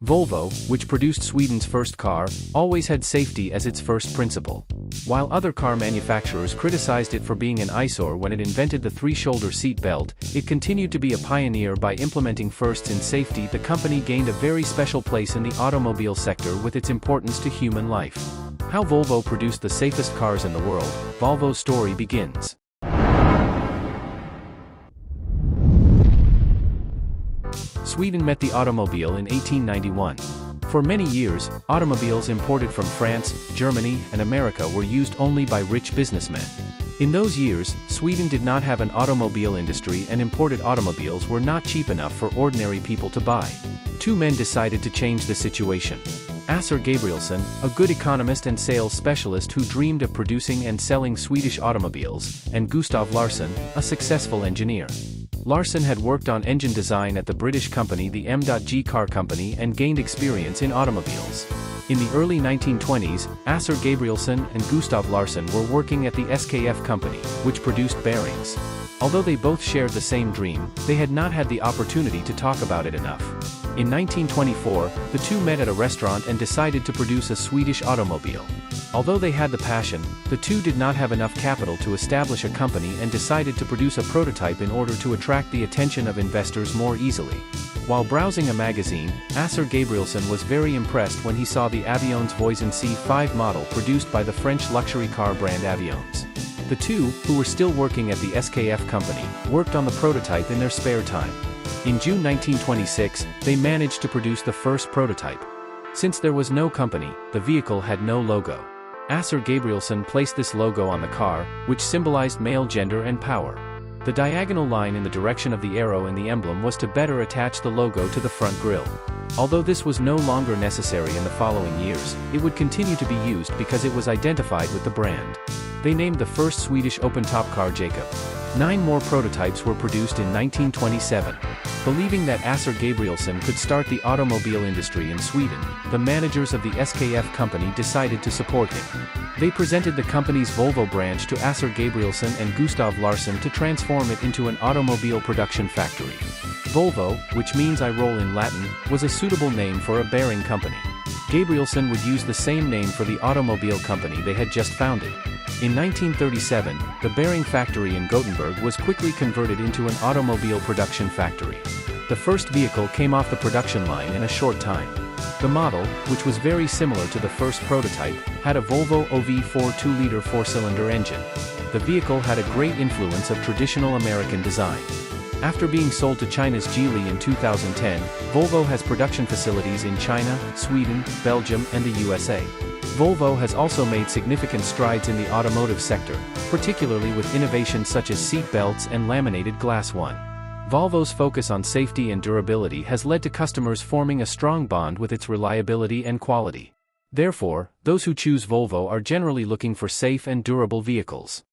Volvo, which produced Sweden's first car, always had safety as its first principle. While other car manufacturers criticized it for being an eyesore when it invented the three-shoulder seat belt, it continued to be a pioneer by implementing firsts in safety. The company gained a very special place in the automobile sector with its importance to human life. How Volvo produced the safest cars in the world. Volvo's story begins. Sweden met the automobile in 1891. For many years, automobiles imported from France, Germany, and America were used only by rich businessmen. In those years, Sweden did not have an automobile industry and imported automobiles were not cheap enough for ordinary people to buy. Two men decided to change the situation. Assar Gabrielsson, a good economist and sales specialist who dreamed of producing and selling Swedish automobiles, and Gustav Larsson, a successful engineer. Larsson had worked on engine design at the British company the M.G. Car Company and gained experience in automobiles. In the early 1920s, Assar Gabrielsson and Gustav Larsson were working at the SKF company, which produced bearings. Although they both shared the same dream, they had not had the opportunity to talk about it enough. In 1924, the two met at a restaurant and decided to produce a Swedish automobile. Although they had the passion, the two did not have enough capital to establish a company and decided to produce a prototype in order to attract the attention of investors more easily. While browsing a magazine, Assar Gabrielsson was very impressed when he saw the Avions Voisin C5 model produced by the French luxury car brand Avions. The two, who were still working at the SKF company, worked on the prototype in their spare time. In June 1926, they managed to produce the first prototype. Since there was no company, the vehicle had no logo. Assar Gabrielsson placed this logo on the car, which symbolized male gender and power. The diagonal line in the direction of the arrow in the emblem was to better attach the logo to the front grille. Although this was no longer necessary in the following years, it would continue to be used because it was identified with the brand. They named the first Swedish open-top car Jacob. 9 more prototypes were produced in 1927. Believing that Assar Gabrielsson could start the automobile industry in Sweden, the managers of the SKF company decided to support him. They presented the company's Volvo branch to Assar Gabrielsson and Gustav Larsson to transform it into an automobile production factory. Volvo, which means I roll in Latin, was a suitable name for a bearing company. Gabrielsson would use the same name for the automobile company they had just founded. In 1937, the bearing factory in Gothenburg was quickly converted into an automobile production factory. The first vehicle came off the production line in a short time. The model, which was very similar to the first prototype, had a Volvo OV4 2-liter 4-cylinder engine. The vehicle had a great influence of traditional American design. After being sold to China's Geely in 2010, Volvo has production facilities in China, Sweden, Belgium, and the USA. Volvo has also made significant strides in the automotive sector, particularly with innovations such as seat belts and laminated glass. Volvo's focus on safety and durability has led to customers forming a strong bond with its reliability and quality. Therefore, those who choose Volvo are generally looking for safe and durable vehicles.